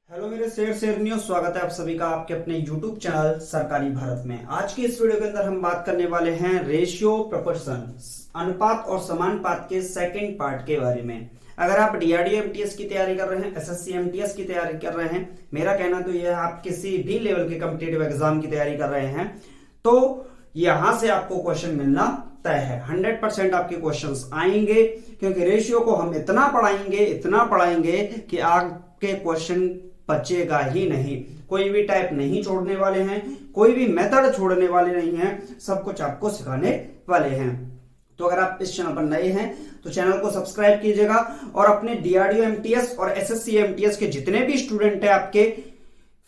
Hello मेरे शेरनियों, स्वागत है आप सभी का आपके अपने यूट्यूब चैनल सरकारी भारत में। आज की इस वीडियो के अंदर हम बात करने वाले हैं रेशियो प्रोपोर्शन, अनुपात और समानुपात के सेकंड पार्ट के बारे में। अगर आप डीआरडीओ एमटीएस की तैयारी कर रहे हैं, एसएससी एमटीएस की तैयारी कर रहे हैं, मेरा कहना तो यह है आप किसी भी लेवल के कॉम्पिटिटिव एग्जाम की तैयारी कर रहे हैं तो यहां से आपको क्वेश्चन मिलना तय है। 100% आपके क्वेश्चंस आएंगे, क्योंकि रेशियो को हम इतना पढ़ाएंगे कि आपके क्वेश्चन बचेगा ही नहीं। कोई भी टाइप नहीं छोड़ने वाले हैं, कोई भी मेथड छोड़ने वाले नहीं हैं, सब कुछ आपको सिखाने वाले हैं। तो अगर आप इस चैनल पर नए हैं तो चैनल को सब्सक्राइब कीजिएगा और अपने डीआरडीओ एमटीएस और एसएससी एमटीएस के जितने भी स्टूडेंट हैं आपके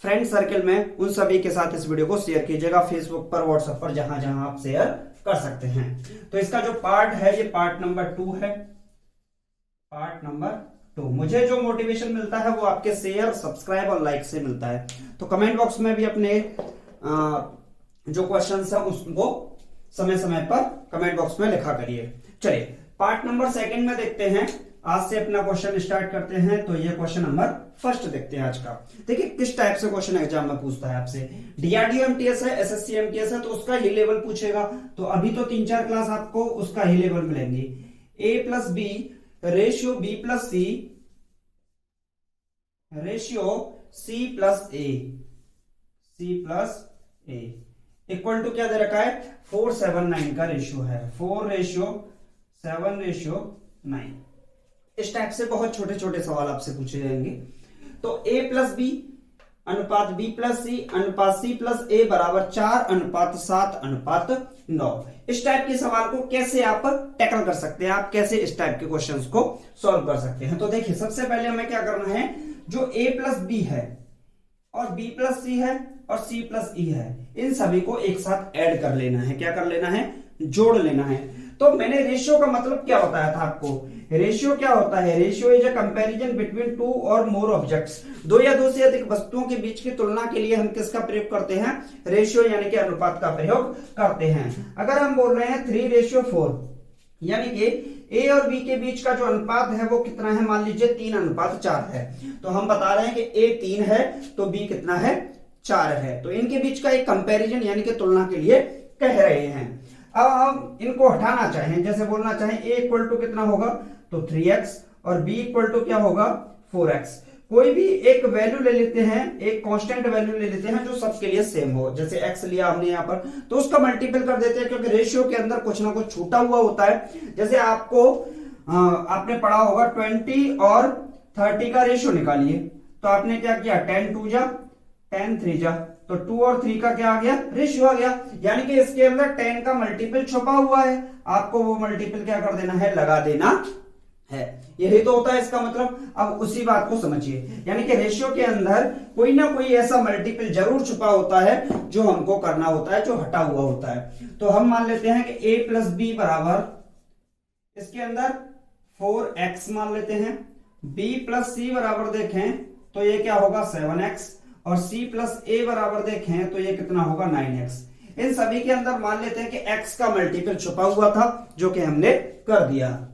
फ्रेंड सर्कल में, उन सभी के साथ इस वीडियो को शेयर कीजिएगा, फेसबुक पर, व्हाट्सएप पर, जहां जहां आप शेयर कर सकते हैं। तो इसका जो पार्ट है ये पार्ट नंबर 2 है। पार्ट नंबर 2 मुझे जो मोटिवेशन मिलता है वो आपके शेयर, सब्सक्राइब और लाइक से मिलता है। तो कमेंट बॉक्स में भी अपने जो क्वेश्चंस है उसको समय समय पर कमेंट बॉक्स में लिखा करिए। चलिए पार्ट नंबर 2 में देखते हैं। आज से अपना क्वेश्चन स्टार्ट करते हैं। तो ये क्वेश्चन नंबर 1 देखते हैं आज का। देखिए किस टाइप से क्वेश्चन एग्जाम में पूछता है आपसे। डीआरडीओ एमटीएस है, एसएससी एमटीएस है, तो उसका ही लेवल पूछेगा। तो अभी तो 3-4 क्लास आपको उसका ही लेवल मिलेंगी। a plus B ratio b plus C ratio c plus a equal to क्या दे रखा है, 4:7:9 का रेशियो है। 4:7:9। इस टाइप से बहुत छोटे छोटे सवाल आपसे पूछे जाएंगे। तो a प्लस बी अनुपात b प्लस सी अनुपात c प्लस a बराबर 4:7:9। इस टाइप के सवाल को कैसे आप टैकल कर सकते हैं, आप कैसे इस टाइप के क्वेश्चंस को सॉल्व कर सकते हैं। तो देखिए सबसे पहले हमें क्या करना है, जो a प्लस बी है और b प्लस सी है और c प्लस e है, इन सभी को एक साथ ऐड कर लेना है। क्या कर लेना है, जोड़ लेना है। तो मैंने रेशियो का मतलब क्या बताया था आपको। रेशियो क्या होता है, ratio is a comparison between 2 और मोर ऑब्जेक्ट्स। 2 या 2 से अधिक वस्तुओं के बीच की तुलना के लिए हम किसका प्रयोग करते हैं, रेशियो यानी कि अनुपात का प्रयोग करते हैं। अगर हम बोल रहे हैं 3:4 यानी कि ए और बी के बीच का जो अनुपात है वो कितना है, मान लीजिए 3:4 है। तो हम बता रहे हैं कि ए 3 है तो बी कितना है, 4 है। तो इनके बीच का एक कंपैरिजन यानी कि तुलना के लिए कह रहे हैं। अब हम इनको हटाना चाहें, जैसे बोलना चाहें a इक्वल टू कितना होगा तो 3x और b इक्वल टू क्या होगा 4x। कोई भी एक वैल्यू ले लेते हैं, एक कांस्टेंट वैल्यू ले लेते हैं जो सबके लिए सेम हो। जैसे x लिया हमने यहाँ पर, तो उसका मल्टीपल कर देते हैं, क्योंकि रेशियो के अंदर कुछ ना कुछ छूटा हुआ होता है। जैसे आपने पढ़ा होगा 20 और 30 का रेशियो निकालिए, तो आपने क्या किया, 10 2 जा 10 3 जा, तो 2 और 3 का क्या आ गया, रेशियो आ गया। यानी कि इसके अंदर 10 का मल्टीपल छुपा हुआ है, आपको वो मल्टीपल क्या कर देना है, लगा देना है। यही तो होता है इसका मतलब। अब उसी बात को समझिए, यानी कि रेशियो के अंदर कोई ना कोई ऐसा मल्टीपल जरूर छुपा होता है जो हमको करना होता है, जो हटा हुआ होता है। तो हम मान लेते हैं कि a प्लस बी बराबर, इसके अंदर 4x मान लेते हैं। b प्लस सी बराबर देखें तो ये क्या होगा 7x, और c प्लस a बराबर देखें तो ये कितना होगा 9x। इन सभी के अंदर मान लेते हैं कि x का मल्टीपल छुपा हुआ था, जो कि हमने कर दिया।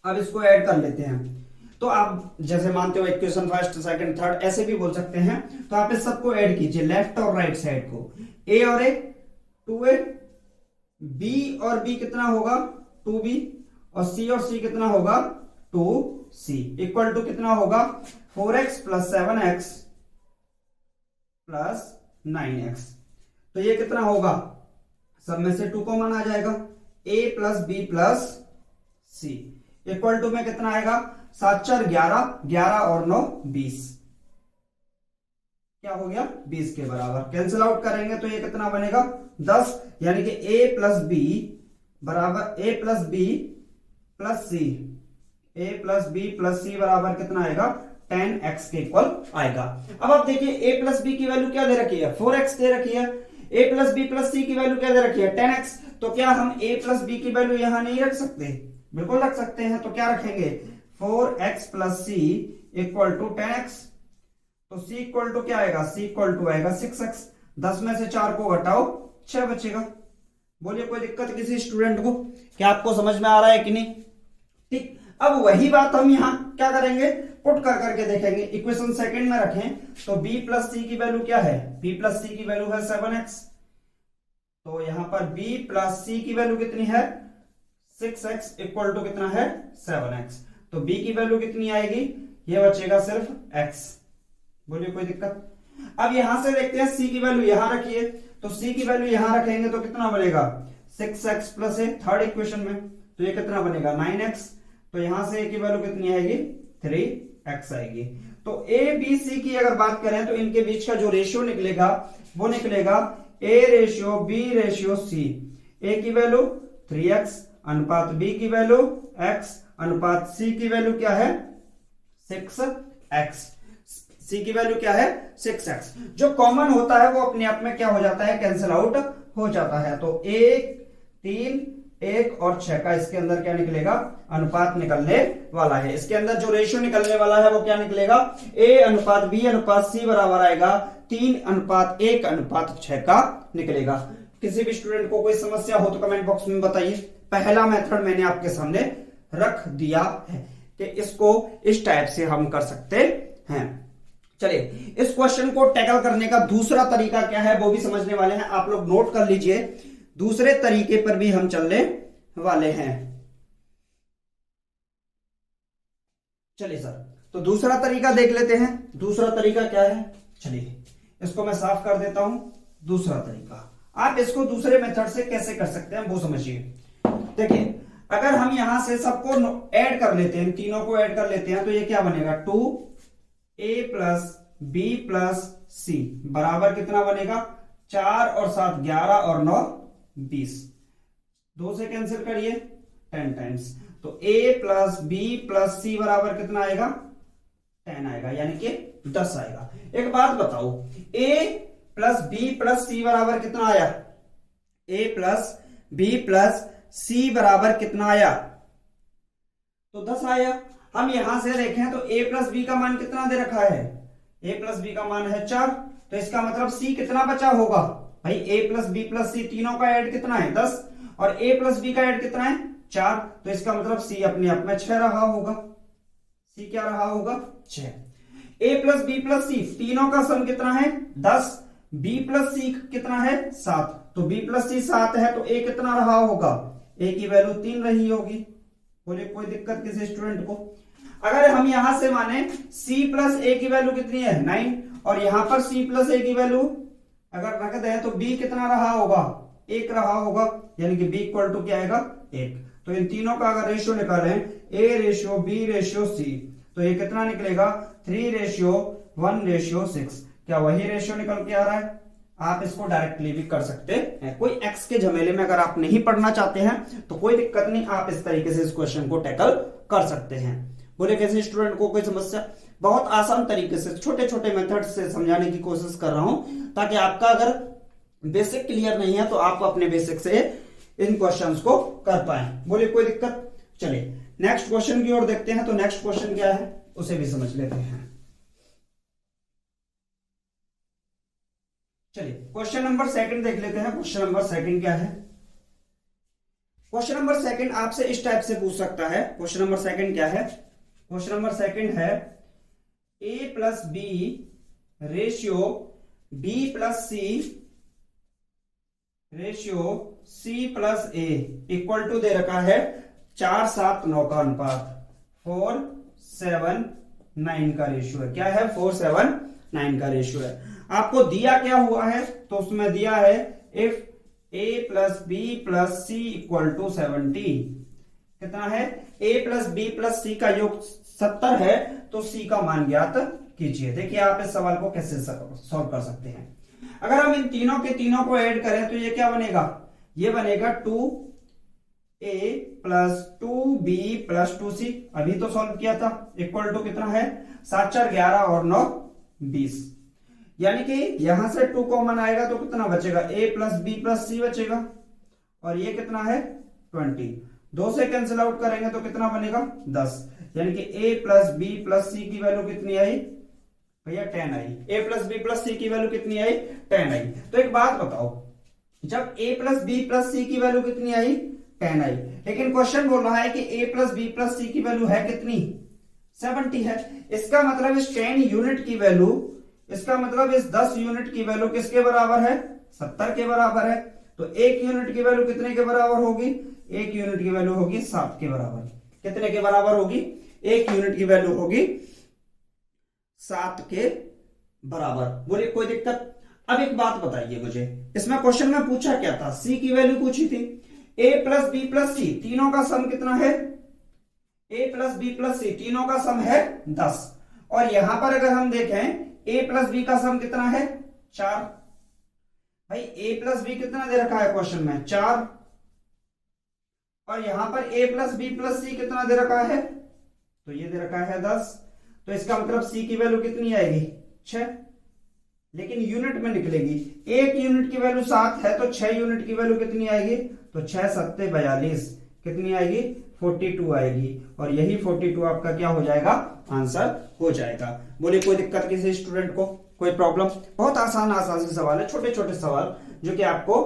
अब इसको ऐड कर लेते हैं। तो आप जैसे मानते हो इक्वेशन फर्स्ट, सेकंड, थर्ड ऐसे भी बोल सकते हैं। तो आप इस सबको ऐड कीजिए, लेफ्ट और राइट साइड को। a और a 2a, b और b कितना होगा 2b, और c और c कितना होगा 2c, इक्वल टू कितना होगा 4x plus 7x plus 9x। तो ये कितना होगा, सब में से 2 कॉमन आ जाएगा, a plus B plus C equal to में कितना आएगा, 7 4 11, 11 और 9 20, क्या हो गया 20 के बराबर। कैंसिल आउट करेंगे तो ये कितना बनेगा 10, यानी कि a प्लस बी बराबर a plus B plus C, a plus B plus C बराबर कितना आएगा 10x के इक्वल आएगा। अब आप देखिए a प्लस बी की वैल्यू क्या दे रखी है, 4x दे रखी है। a प्लस बी प्लस सी की वैल्यू क्या दे रखी है 10x। तो क्या हम a प्लस बी की वैल्यू यहां नहीं रख सकते, बिल्कुल रख सकते हैं। तो क्या रखेंगे 4x plus C equal to 10x। तो c इक्वल टू क्या आएगा, c इक्वल टू आएगा 6x। 10 में से 4 को घटाओ 6 बचेगा। बोलिए कोई दिक्कत किसी स्टूडेंट को, क्या आपको समझ में आ रहा है कि नहीं। ठीक, अब वही बात हम यहां क्या करेंगे, पुट कर करके देखेंगे। इक्वेशन सेकंड में रखें तो b प्लस सी की वैल्यू क्या है, b प्लस सी की वैल्यू है 7x, तो यहां पर b प्लस सी की वैल्यू कितनी है 6x इक्वल टू कितना है 7x, तो b की वैल्यू कितनी आएगी, ये बचेगा सिर्फ x। बोलिए कोई दिक्कत। अब यहां से देखते हैं c की वैल्यू यहां रखिए, तो c की वैल्यू यहां रखेंगे तो कितना बनेगा 6x प्लस है थर्ड इक्वेशन में, तो ये कितना बनेगा 9x, तो यहां से a की वैल्यू कितनी आएगी 3x आएगी। तो a b c की अगर बात करें तो इनके बीच का जो रेशियो निकलेगा वो निकलेगा a ratio b ratio c, a की वैल्यू 3x अनुपात b की वैल्यू x अनुपात c की वैल्यू क्या है 6x, c की वैल्यू क्या है 6x। जो कॉमन होता है वो अपने आप में क्या हो जाता है कैंसिल आउट हो जाता है, तो 1 3 1 और 6 का इसके अंदर क्या निकलेगा अनुपात निकलने वाला है। इसके अंदर जो रेशियो निकलने वाला है वो क्या निकलेगा a अनुपात b अनुपात c बराबर आएगा 3 अनुपात 1 अनुपात 6 का निकलेगा। किसी भी स्टूडेंट को कोई समस्या हो तो कमेंट बॉक्स में बताइए। पहला मेथड मैंने आपके सामने रख दिया है कि इसको इस टाइप से हम कर सकते हैं। चलिए इस क्वेश्चन को टैकल करने का दूसरा तरीका क्या है वो भी समझने वाले हैं, आप लोग नोट कर लीजिए, दूसरे तरीके पर भी हम चलने वाले हैं। चलिए सर, तो दूसरा तरीका देख लेते हैं। दूसरा तरीका क्या है, चलिए इसको मैं साफ कर देता हूं। दूसरा तरीका आप इसको दूसरे मेथड से कैसे कर सकते हैं वो समझिए। देखिए अगर हम यहां से सबको ऐड कर लेते हैं, तीनों को ऐड कर लेते हैं, तो ये क्या बनेगा 2a plus b plus c बराबर कितना बनेगा 4 और 7 11 और 9 20, 2 से कैंसिल करिए 10 टाइम्स, तो a plus b plus c बराबर कितना आएगा 10 आएगा, यानी कि 10 आएगा। एक बात बताओ a plus b plus c बराबर कितना आया, a plus b plus c बराबर कितना आया, तो 10 आया। हम यहां से देखें तो a प्लस b का मान कितना दे रखा है, a प्लस b का मान है 4, तो इसका मतलब c कितना बचा होगा भाई, a plus b plus c तीनों का ऐड कितना है 10 और a प्लस b का ऐड कितना है 4, तो इसका मतलब c अपने आप में 6 रहा होगा। c क्या रहा होगा 6। a plus b plus c तीनों का सम कितना है 10, b प्लस c कितना है 7, तो b प्लस c 7 है, तो a कितना रहा होगा, a की वैल्यू 3 रही होगी। बोले कोई दिक्कत किसी स्टूडेंट को। अगर हम यहां से माने c प्लस a की वैल्यू कितनी है 9 और यहां पर c प्लस a की वैल्यू अगर रख दें तो b कितना रहा होगा 1 रहा होगा, यानी कि b इक्वल टू क्या आएगा 1। तो इन तीनों का अगर रेशियो निकालें a ratio b ratio c, तो ये कितना निकलेगा 3 रेशियो 1 रेशियो 6, क्या वही रेशियो निकल के आ रहा है। आप इसको डायरेक्टली भी कर सकते हैं, कोई एक्स के झमेले में अगर आप नहीं पढ़ना चाहते हैं तो कोई दिक्कत नहीं, आप इस तरीके से इस क्वेश्चन को टैकल कर सकते हैं। बोले कैसे स्टूडेंट को कोई समस्या, बहुत आसान तरीके से छोटे छोटे मेथड से समझाने की कोशिश कर रहा हूं ताकि आपका अगर बेसिक क्लियर नहीं है तो आप अपने बेसिक से इन क्वेश्चंस को कर पाए। बोले कोई दिक्कत। चलिए नेक्स्ट क्वेश्चन की ओर देखते हैं, तो नेक्स्ट क्वेश्चन क्या है उसे भी समझ लेते हैं। चलिए क्वेश्चन नंबर सेकंड देख लेते हैं। क्वेश्चन नंबर सेकंड क्या है, क्वेश्चन नंबर सेकंड आपसे इस टाइप से पूछ सकता है। क्वेश्चन नंबर सेकंड क्या है, क्वेश्चन नंबर सेकंड है a plus B ratio b plus C ratio c plus a equal to दे रखा है 4 7 9 का अनुपात 4 7 9 का रेशियो है। क्या है 4 7 9 का रेशियो है। आपको दिया क्या हुआ है, तो उसमें दिया है if a plus B plus C equal to 70, कितना है a plus B plus C का योग 70 है, तो c का मान ज्ञात कीजिए। देखिए आप इस सवाल को कैसे सॉल्व कर सकते हैं। अगर हम इन तीनों के तीनों को ऐड करें तो ये क्या बनेगा, ये बनेगा 2a plus 2b plus 2c, अभी तो सॉल्व किया था, इक्वल टू कितना है 7 4 11 और 9 20, यानी कि यहां से 2 कॉमन आएगा तो कितना बचेगा a प्लस बी प्लस सी बचेगा, और ये कितना है 20, 2 से कैंसिल आउट करेंगे तो कितना बनेगा 10, यानी कि a प्लस बी प्लस सी की वैल्यू कितनी आई भैया 10 आई। a प्लस बी प्लस सी की वैल्यू कितनी आई 10 आई। तो एक बात बताओ, जब a प्लस बी प्लस सी की वैल्यू कितनी आई 10 आई, लेकिन क्वेश्चन बोल रहा है कि a प्लस बी प्लस सी की वैल्यू है कितनी 70 है। इसका मतलब इस 10 यूनिट की वैल्यू, इसका मतलब इस 10 यूनिट की वैल्यू किसके बराबर है? 70 के बराबर है। तो 1 यूनिट की वैल्यू कितने के बराबर होगी? 1 यूनिट की वैल्यू होगी 7 के बराबर। कितने के बराबर होगी? 1 यूनिट की वैल्यू होगी 7 के बराबर। बोलिए कोई दिक्कत? अब एक बात बताइए मुझे, इसमें क्वेश्चन में पूछा क्या था? सी की वैल्यू पूछी थी। a प्लस बी प्लस सी तीनों का सम कितना है? a प्लस बी प्लस सी तीनों का सम है 10। और यहां पर अगर हम देखें a प्लस बी का सम कितना है? 4। भाई a प्लस बी कितना दे रखा है क्वेश्चन में? 4। और यहां पर a प्लस बी प्लस सी कितना दे रखा है? तो ये दे रखा है 10। तो इसका मतलब सी की वैल्यू कितनी आएगी? 6। लेकिन यूनिट में निकलेगी। 1 यूनिट की वैल्यू 7 है, तो 6 यूनिट की वैल्यू कितनी आएगी? तो 6 7 42 कितनी आएगी? 42 आएगी। और यही 42 आपका क्या हो जाएगा? आंसर हो जाएगा। बोलिए कोई दिक्कत किसी स्टूडेंट को? कोई प्रॉब्लम? बहुत आसान आसान से सवाल है, छोटे छोटे सवाल जो कि आपको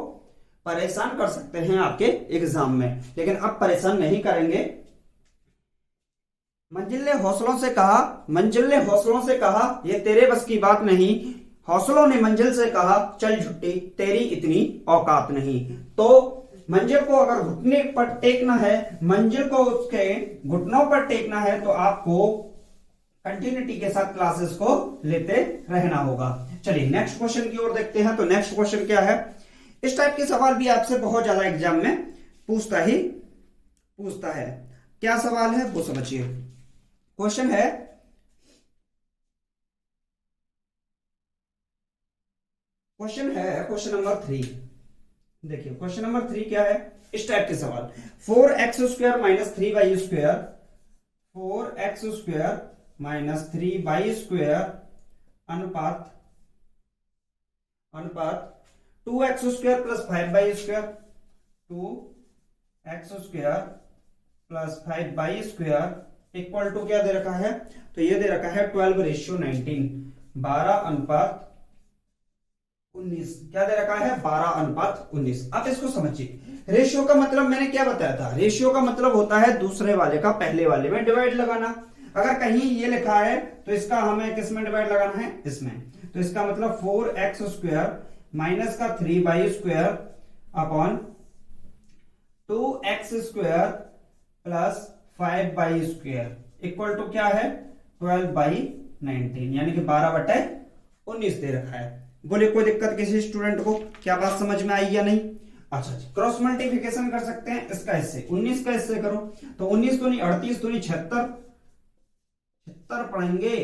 परेशान कर सकते हैं आपके एग्जाम में, लेकिन अब परेशान नहीं करेंगे। मंजिल ने हौसलों से कहा, मंजिल ने हौसलों से कहा ये तेरे बस की बात नहीं, हौसलों ने मंजिल से कहा चल झुट्टी तेरी इतनी औकात नहीं। तो मंजिल को अगर घुटने पर टेकना है, मंजिल को उसके घुटनों पर टेकना है, तो आपको कंटिन्यूटी के साथ क्लासेस को लेते रहना होगा। चलिए नेक्स्ट क्वेश्चन की ओर देखते हैं। तो नेक्स्ट क्वेश्चन क्या है? इस टाइप के सवाल भी आपसे बहुत ज्यादा एग्जाम में पूछता है। क्या सवाल है वो समझिए। क्वेश्चन है, क्वेश्चन नंबर 3। देखिए क्वेश्चन नंबर 3 क्या है? इस टाइप के सवाल, 4x² minus 3y², 4x² minus 3y² अनुपात 2x² plus 5y² 2x² plus 5y² equal to क्या दे रखा है? तो ये दे रखा है 12:19, 12:19। क्या दे रखा है? 12:19। अब इसको समझिए। रेशियो का मतलब मैंने क्या बताया था? रेशियो का मतलब होता है दूसरे वाले का पहले वाले में डिवाइड लगाना। अगर कहीं ये लिखा है तो इसका हमें किस में डिवाइड लगाना है? इसमें। तो इसका मतलब 4x² माइनस का 3y² upon 2x² plus 5y² equal to क्या है? 12/19, यानी कि 12/19 दे रखा है। बोले कोई दिक्कत किसी स्टूडेंट को? क्या बात समझ में आई या नहीं? अच्छा जी, क्रॉस मल्टीप्लिकेशन कर सकते हैं इसका इससे, 19 का इससे करो तो 19 तो नहीं 38 तो नहीं 76 पढ़ेंगे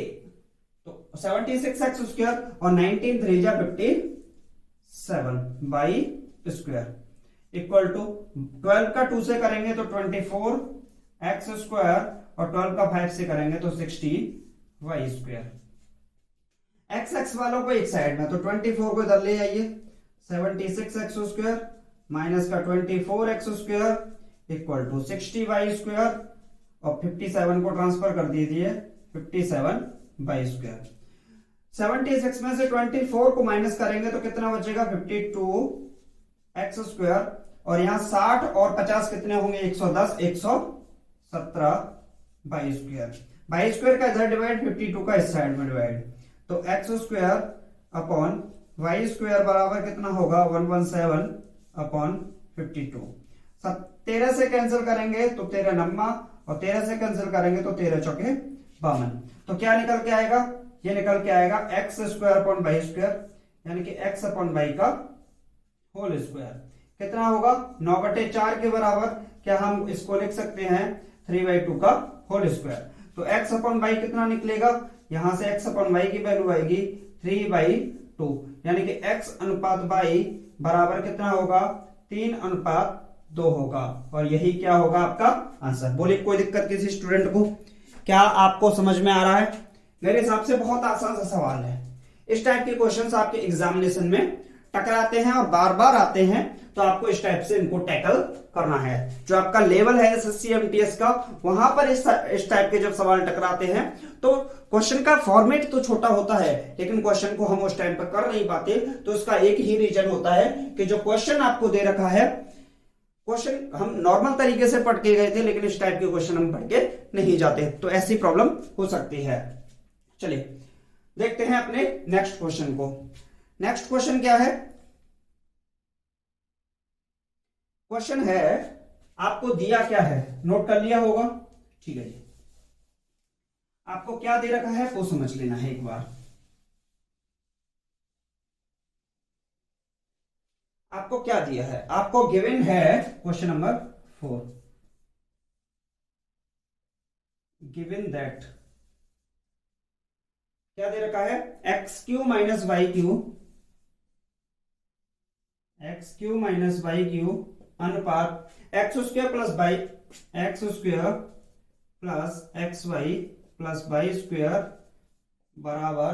तो 76x² और 19 3 जा 57/² इक्वल टू 12 का 2 से करेंगे तो 24x² और 12 का 5 से करेंगे तो 60y²। x वालों को एक साइड में, तो 24 को इधर ले आइए, 76x² माइनस का 24x² इक्वल टू 60y² और 57 को ट्रांसफर कर दीजिए 57y²। 76 में से 24 को माइनस करेंगे तो कितना बचेगा? 52x² और यहाँ 60 और 50 कितने होंगे? 110, 117y²। y² का इधर डिवाइड, 52 का इस साइड में डिवाइड, तो x² अपॉन y² बराबर कितना होगा? 117/52। 13 से कैंसिल करेंगे तो 13 नम्मा और 13 से कैंसिल करेंगे तो 13 चौके 52। तो क्या निकल के आएगा? ये निकल के आएगा x² अपॉन y², यानी कि x अपॉन y का होल स्क्वायर कितना होगा? 9/4 के बराबर। क्या हम इसको लिख सकते हैं 3/2 का होल स्क्वायर? तो x अपॉन y कितना निकलेगा? यहां से x अपॉन y की वैल्यू आएगी 3/2, यानी कि x अनुपात y बराबर कितना होगा? 3:2 होगा। और यही क्या होगा आपका आंसर। बोलिए कोई दिक्कत किसी स्टूडेंट को? क्या आपको समझ में आ रहा है? मेरे हिसाब से बहुत आसान सा सवाल है। इस टाइप के क्वेश्चंस आपके एग्जामिनेशन में टकराते हैं और बार बार आते हैं, तो आपको इस टाइप से इनको टैकल करना है। जो आपका लेवल है SSC MTS का, वहां पर इस टाइप के जब सवाल टकराते हैं तो क्वेश्चन का फॉर्मेट तो छोटा होता है, लेकिन क्वेश्चन को हम उस टाइम पर कर नहीं पाते। तो इसका एक ही रीजन होता है कि जो क्वेश्चन आपको दे रखा है, क्वेश्चन हम नॉर्मल तरीके से पढ़ के गए थे, लेकिन इस टाइप के क्वेश्चन हम पढ़ के नहीं जाते, तो ऐसी प्रॉब्लम हो सकती है। चलिए देखते हैं अपने नेक्स्ट क्वेश्चन को। नेक्स्ट क्वेश्चन क्या है? क्वेश्चन है, आपको दिया क्या है, नोट कर लिया होगा, ठीक है जी। आपको क्या दे रखा है वो समझ लेना है एक बार। आपको क्या दिया है? आपको गिवन है क्वेश्चन नंबर 4, गिवन दैट क्या दे रखा है, x cube minus Y cube, x cube minus Y cube अनुपात x square plus Y, x square plus x Y plus Y squared बराबर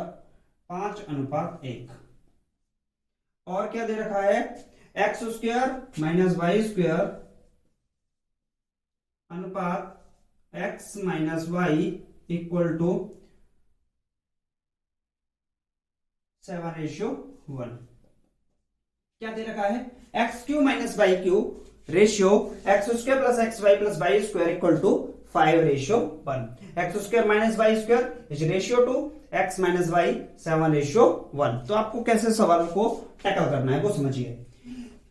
5:1। और क्या दे रखा है, x square minus Y squared अनुपात x minus y equal to 7:1। क्या दे रखा है, x cube minus Y cube ratio x square plus x Y plus Y squared equal to 5:1। X square minus Y square is ratio to X minus Y 7:1। तो आपको कैसे सवाल को tackle करना है वो समझिए।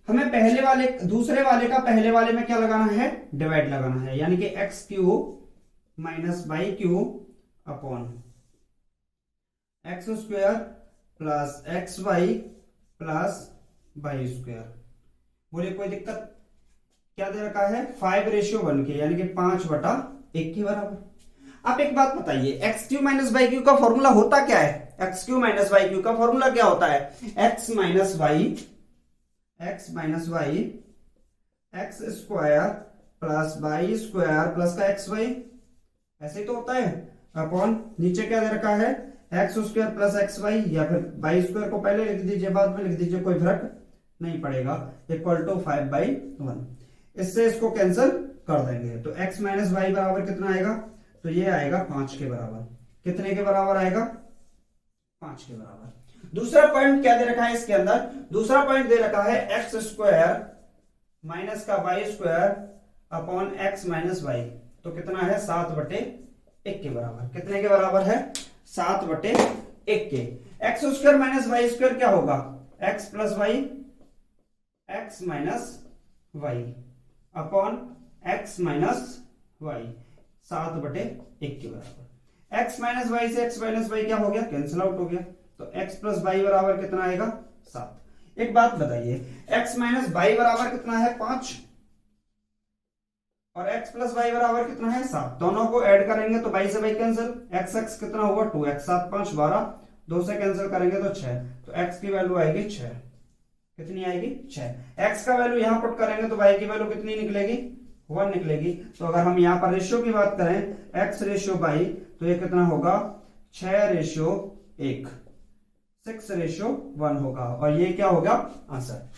हमें पहले वाले दूसरे वाले का पहले वाले में क्या लगाना है, डिवाइड लगाना है, यानी कि X cube minus Y cube upon X square plus x Y plus Y square. बोले कोई दिक्कत? क्या दे रखा है, 5:1 के, यानी कि 5/1 के बराबर। आप एक बात बताइए, X cube minus Y cube का फॉर्मूला होता क्या है? X cube minus Y cube का फॉर्मूला क्या होता है, X minus Y x square plus Y square plus का एक्स वाई, ऐसे ही तो होता है, अपॉन नीचे क्या दे रखा है, x square plus x Y, या फिर वाई स्क्वायर को पहले लिख दीजिए बाद में लिख दीजिए, कोई फर्क नहीं पड़ेगा, इक्वल टू 5/1। इससे इसको कैंसिल कर देंगे तो x माइनस वाई बराबर कितना आएगा, तो ये आएगा 5 के बराबर। कितने के बराबर आएगा, 5 के बराबर। दूसरा पॉइंट क्या दे रखा है इसके अंदर, दूसरा पॉइंट दे रखा है एक्स स्क्वायर माइनस का Y square upon X minus Y, तो कितना है 7/1 के बराबर। कितने के बराबर है, 7/1 के। X square minus Y square क्या होगा, X plus Y X minus Y upon X minus Y 7/1 के बराबर। एक्स माइनस वाई से एक्स माइनस वाई क्या हो गया, कैंसिल आउट हो गया, तो एक्स प्लस वाई बराबर कितना आएगा, 7। एक बात बताइए, एक्स माइनस वाई बराबर कितना है, 5, और एक्स प्लस वाई बराबर कितना है, 7। दोनों को ऐड करेंगे तो वाई से वाई कैंसिल, एक्स एक्स कितना हुआ 2x, 7 5 12, 2 से कैंसिल करेंगे तो 6, तो एक्स की वैल्यू आएगी 6। कितनी आएगी, 6। एक्स का वैल्यू यहां पुट करेंगे तो वाई की वैल्यू कितनी निकलेगी, 1 निकलेगी। तो अगर हम यहां पर रेशियो की बात करें, एक्स रेशियो वाई, तो ये कितना होगा, 6:1, 6:1 होगा, और ये क्या होगा आंसर।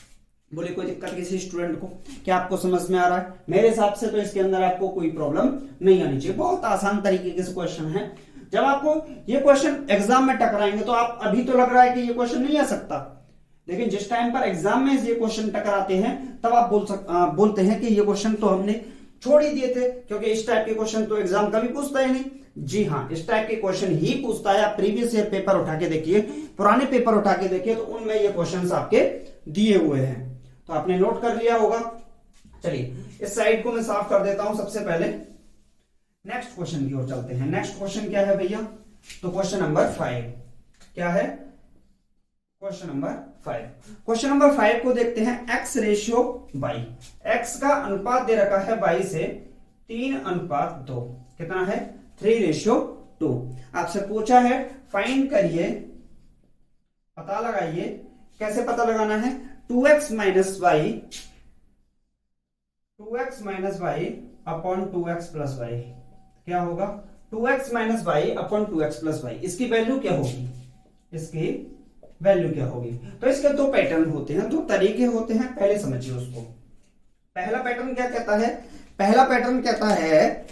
बोले कोई दिक्कत किसी स्टूडेंट को, क्या आपको समझ में आ रहा है? मेरे हिसाब से तो इसके अंदर आपको कोई प्रॉब्लम नहीं आनी चाहिए, बहुत आसान तरीके के क्वेश्चन है। जब आपको ये क्वेश्चन एग्जाम में टकराएंगे तो आप अभी तो लग रहा है कि ये क्वेश्चन नहीं आ सकता, लेकिन जिस टाइम पर एग्जाम में ये क्वेश्चन टकराते हैं तब आप बोलते हैं कि ये क्वेश्चन तो हमने छोड़ ही दिए थे, क्योंकि इस टाइप के क्वेश्चन तो एग्जाम कभी पूछता ही नहीं। जी हाँ, इस टाइप के क्वेश्चन ही पूछता है। आप प्रीवियस ईयर पेपर उठा के देखिए, पुराने पेपर उठा के देखिए, तो उनमें ये क्वेश्चंस आपके दिए हुए हैं, तो आपने नोट कर लिया होगा। चलिए इस साइड को मैं साफ कर देता हूं। सबसे पहले नेक्स्ट क्वेश्चन की ओर चलते हैं। नेक्स्ट क्वेश्चन क्या है भैया, तो क्वेश्चन नंबर 5 क्या है, क्वेश्चन नंबर 5। क्वेश्चन नंबर 5 को देखते हैं, एक्स रेशियो वाई, एक्स का अनुपात दे रखा है वाई से 3:2, कितना है 3:2। आपसे पूछा है फाइंड करिए, पता लगाइए। कैसे पता लगाना है, 2x minus Y upon 2x plus Y, क्या होगा 2x minus Y upon 2x plus Y, इसकी वैल्यू क्या होगी, इसकी वैल्यू क्या होगी। तो इसके दो पैटर्न होते हैं, दो तरीके होते हैं, पहले समझिए उसको। पहला पैटर्न क्या कहता है, पहला पैटर्न कहता है,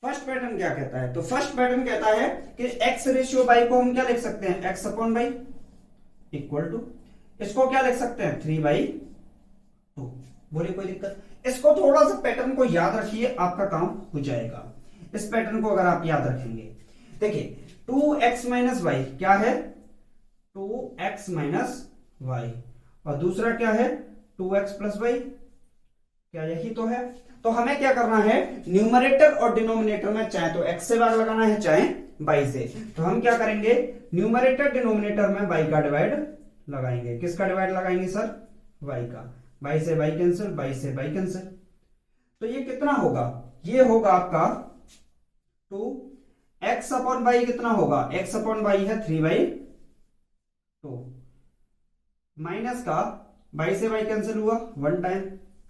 फर्स्ट पैटर्न क्या कहता है, तो फर्स्ट पैटर्न कहता है कि x रेशियो वाई को हम क्या लिख सकते हैं, x upon Y equal to, इसको क्या लिख सकते हैं 3 वाई 2। बोले कोई दिक्कत? इसको थोड़ा सा पैटर्न को याद रखिए, आपका काम हो जाएगा। इस पैटर्न को अगर आप याद रखेंगे, देखिए 2x माइनस वाई क्या है? 2x माइनस वाई, और दूसरा क्या है? 2x plus Y. क्या यही तो है? तो हमें क्या करना है, न्यूमरेटर और डिनोमिनेटर में चाहे तो x से भाग लगाना है चाहे y से। तो हम क्या करेंगे, न्यूमरेटर डिनोमिनेटर में y का डिवाइड लगाएंगे। किसका डिवाइड लगाएंगे सर? y का। y से y कैंसिल, y से y कैंसिल। तो ये कितना होगा? ये होगा आपका 2x अपॉन y। कितना होगा? x अपॉन y है 3/2, माइनस का y से y कैंसिल हुआ 1 time,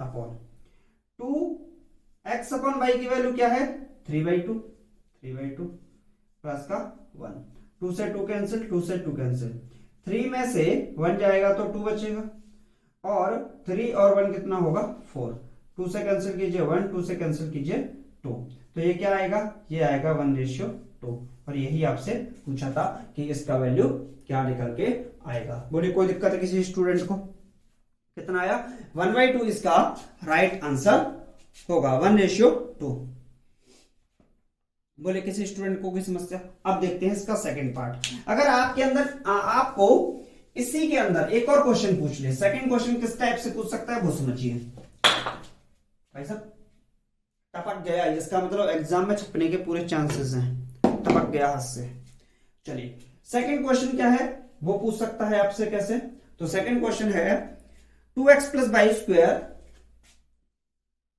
upon 2x upon y की वैल्यू क्या है? 3/2, 3/2 प्लस का 1, 2 से 2 कैंसिल, 2 से 2 कैंसिल, 3 में से 1 जाएगा तो 2 बचेगा, और 3 और 1 कितना होगा? 4। 2 से कैंसिल कीजिए 1, 2 से कैंसिल कीजिए 2, तो ये क्या आएगा? ये आएगा 1:2। और यही आपसे पूछा था कि इसका वैल्यू क्या निकल के आएगा। बोले कोई दिक्कत है किसी स्टूडेंट को? कितना आया? 1/2 इसका राइट आंसर होगा, 1:2। बोले किसी स्टूडेंट को कोई समस्या? अब देखते हैं इसका सेकंड पार्ट। अगर आपके अंदर आपको इसी के अंदर एक और क्वेश्चन पूछ ले, सेकंड क्वेश्चन किस टाइप से पूछ सकता है वो समझिए। भाई साहब टपक गया, इसका मतलब एग्जाम में छपने के पूरे चांसेस हैं, टपक गया हाथ से। चलिए सेकंड क्वेश्चन क्या है वो पूछ सकता है आपसे कैसे? तो सेकंड क्वेश्चन है 2x plus Y square,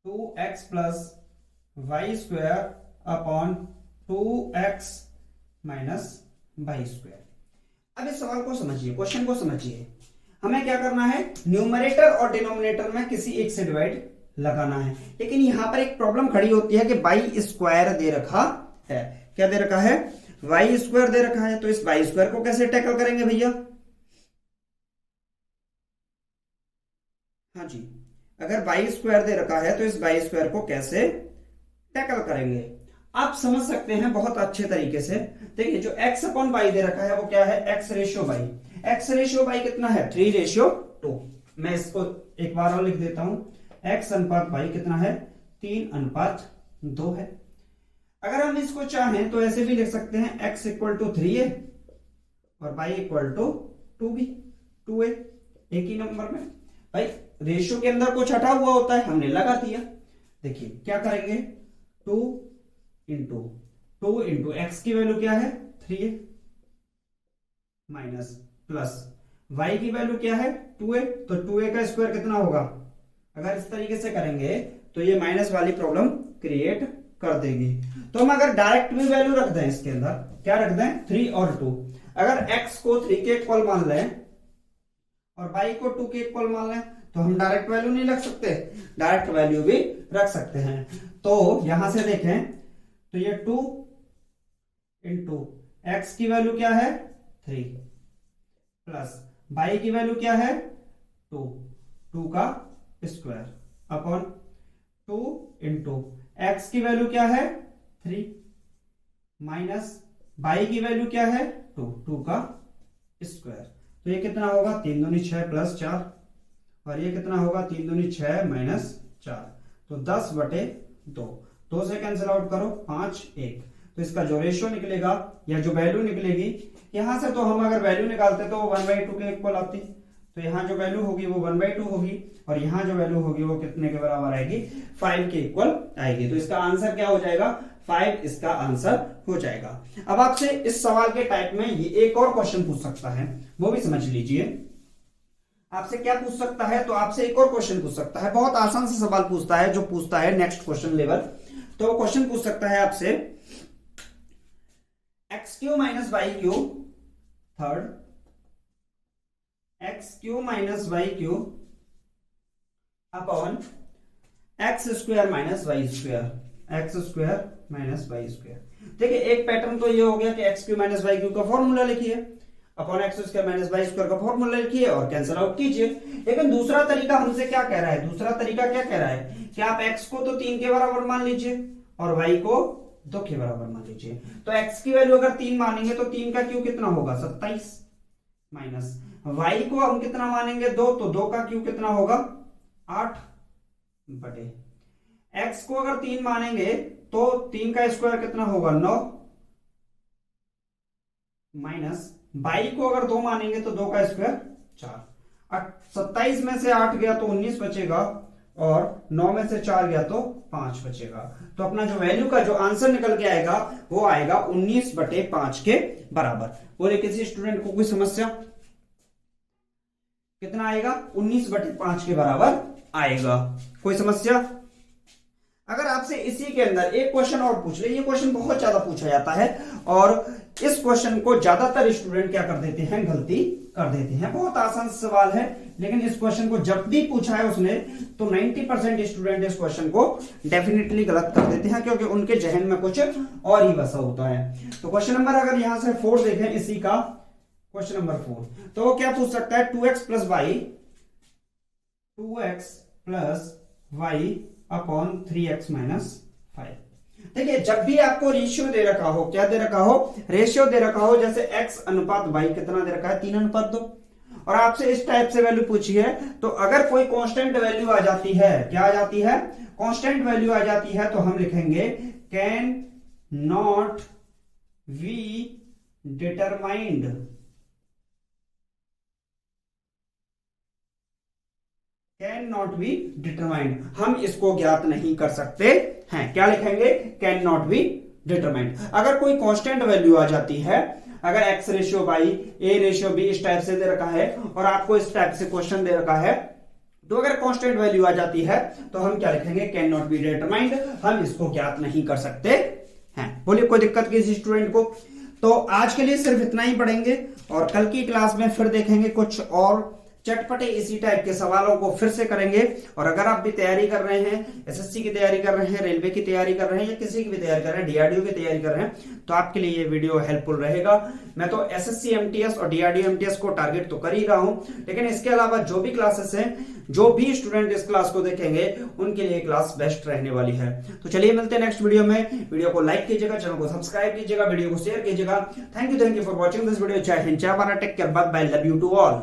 2x plus Y square upon 2x minus Y square. अब इस सवाल को समझिए, क्वेश्चन को समझिए। हमें क्या करना है, न्यूमरेटर और डिनोमिनेटर में किसी एक से डिवाइड लगाना है। लेकिन यहां पर एक प्रॉब्लम खड़ी होती है कि वाई स्क्वायर दे रखा है। क्या दे रखा है? वाई स्क्वायर दे रखा है। तो इस वाई स्क्वायर को कैसे टैकल करेंगे भैया? हाँ जी, अगर वाई स्क्वायर दे रखा है तो इस वाई स्क्वायर को कैसे टैकल करेंगे आप समझ सकते हैं बहुत अच्छे तरीके से। देखिए जो x अपॉन वाई दे रखा है वो क्या है? x ratio Y. x ratio Y कितना है? 3:2। मैं इसको एक बार और लिख देता हूं, x अनुपात वाई कितना है? 3:2 है। अगर हम इसको चाहें तो ऐसे भी लिख सकते हैं, x इक्वल टू 3 है और y इक्वल टू 2 भी, 2 है एक ही नंबर में। भाई रेशियो के अंदर कुछ हटा हुआ होता है, हमने लगा दिया। देखिए क्या करेंगे, 2 इंटू x की वैल्यू क्या है? 3 है, माइनस प्लस y की वैल्यू क्या है? 2 है, तो 2a का स्क्वायर कितना होगा? अगर इस तरीके से करेंगे तो ये माइनस वाली प्रॉब्लम क्रिएट कर देगी। तो हम अगर डायरेक्ट भी वैल्यू रख दें इसके अंदर, क्या रख दें? 3 और 2। अगर x को 3 के इक्वल मान लें और y को 2 के इक्वल मान लें तो हम डायरेक्ट वैल्यू नहीं रख सकते, डायरेक्ट वैल्यू भी रख सकते हैं। तो यहां से देखें तो ये 2 इंटू एक्स की वैल्यू क्या है? 3 प्लस y की वैल्यू क्या है? 2 का स्क्वायर अपॉन 2 इंटू एक्स की वैल्यू क्या है? 3 माइनस y की वैल्यू क्या है? 2 का स्क्वायर। तो ये कितना होगा? 3 दूनी 6 प्लस 4, और ये कितना होगा? 3 दूनी 6 माइनस 4, तो 10/2। 2 से कैंसिल आउट करो, 5 1। तो इसका जो रेशियो निकलेगा या जो वैल्यू निकलेगी, यहां से तो हम अगर वैल्यू निकालते तो 1/2 के इक्वल आती। तो यहाँ जो वैल्यू होगी वो 1/2 होगी, और यहाँ जो वैल्यू होगी वो कितने के बराबर आएगी? 5 के इक्वल आएगी। तो इसका आंसर क्या हो जाएगा? 5 इसका आंसर हो जाएगा। अब आपसे इस सवाल के टाइप में ये एक और क्वेश्चन पूछ सकता है, वो भी समझ लीजिए। आपसे क्या पूछ सकता है? तो आपसे एक और क्वेश्चन पूछ सकता है, बहुत आसान सा सवाल पूछता है, जो पूछता है नेक्स्ट क्वेश्चन लेवल। तो वो क्वेश्चन पूछ सकता है आपसे, x³ minus y³ third, x³ minus y³ upon x² minus y², x² minus y²। देखिए एक पैटर्न तो ये हो गया कि x³ माइनस y³ का फॉर्मूला लिखिए, अपॉन x² माइनस y² का फॉर्मूला लिखिए और कैंसिल आउट कीजिए। लेकिन दूसरा तरीका हमसे क्या कह रहा है? दूसरा तरीका क्या कह रहा है कि आप x को तो 3 के बराबर मान लीजिए और y को 2 के बराबर मान लीजिए। तो x की वैल्यू अगर 3 मानेंगे तो 3 का क्यूब कितना होगा? 27, माइनस y को हम कितना मानेंगे? 2, तो 2 का क्यूब कितना होगा? 8 बटे x को अगर 3 मानेंगे तो 3 का स्क्वायर कितना होगा 9 माइनस y को अगर 2 मानेंगे तो 2 का स्क्वायर 4। 27 में से 8 गया तो 19 बचेगा और 9 में से 4 गया तो 5 बचेगा। तो अपना जो वैल्यू का जो आंसर निकल के आएगा वो आएगा 19 बटे 5 के बराबर। बोले किसी स्टूडेंट को कोई समस्या? कितना आएगा? 19 बटे 5 के बराबर आएगा। कोई समस्या? अगर आपसे इसी के अंदर एक क्वेश्चन और पूछ ले, ये क्वेश्चन बहुत ज्यादा पूछा जाता है और इस क्वेश्चन को ज्यादातर स्टूडेंट क्या कर देते हैं, गलती कर देते हैं। बहुत आसान सवाल है लेकिन इस क्वेश्चन को जब भी पूछा है उसने तो 90% स्टूडेंट इस क्वेश्चन को डेफिनेटली गलत कर देते हैं क्योंकि उनके जहन में कुछ और ही बसा होता है। तो क्वेश्चन नंबर अगर यहां से 4 देखें, इसी का क्वेश्चन नंबर 4, तो वो क्या पूछ सकता है 2x plus y upon 3x minus 5। देखिए जब भी आपको रेशियो दे रखा हो, क्या दे रखा हो, रेशियो दे रखा हो, जैसे x अनुपात y कितना दे रखा है 3:2, और आपसे इस टाइप से वैल्यू पूछी है तो अगर कोई कांस्टेंट वैल्यू आ जाती है, क्या आ जाती है, कांस्टेंट वैल्यू आ जाती है, तो हम लिखेंगे can not be determined, can not be determined, हम इसको ज्ञात नहीं कर सकते हैं। क्या लिखेंगे? Can not be determined. अगर कोई कांस्टेंट वैल्यू आ जाती है, अगर x ratio by a ratio b इस टाइप से दे रखा है और आपको इस टाइप से क्वेश्चन दे रखा है, तो अगर कांस्टेंट वैल्यू आ जाती है तो हम क्या लिखेंगे? कैन नॉट बी डिटरमाइंड, हम इसको ज्ञात नहीं कर सकते हैं। बोलिए कोई दिक्कत किसी स्टूडेंट को? तो आज के लिए सिर्फ इतना ही पढ़ेंगे और कल की क्लास में फिर देखेंगे कुछ और चटपटे इसी टाइप के सवालों को फिर से करेंगे। और अगर आप भी तैयारी कर रहे हैं, एसएससी की तैयारी कर रहे हैं, रेलवे की तैयारी कर रहे हैं या किसी की भी तैयारी कर रहे हैं, डीआरडीओ की तैयारी कर रहे हैं, तो आपके लिए ये वीडियो हेल्पफुल रहेगा। मैं तो एसएससी एमटीएस और डीआरडीओ एमटीएस को टारगेट तो कर ही रहा हूं, लेकिन इसके अलावा जो भी क्लासेस हैं, जो भी स्टूडेंट इस क्लास को देखेंगे उनके लिए क्लास बेस्ट रहने वाली है। तो चलिए मिलते हैं नेक्स्ट वीडियो में। वीडियो को लाइक कीजिएगा, चैनल को सब्सक्राइब कीजिएगा, वीडियो को शेयर कीजिएगा। Thank you for watching this video. जय हिंद, जय Bharat, take care, bye bye, love you to all.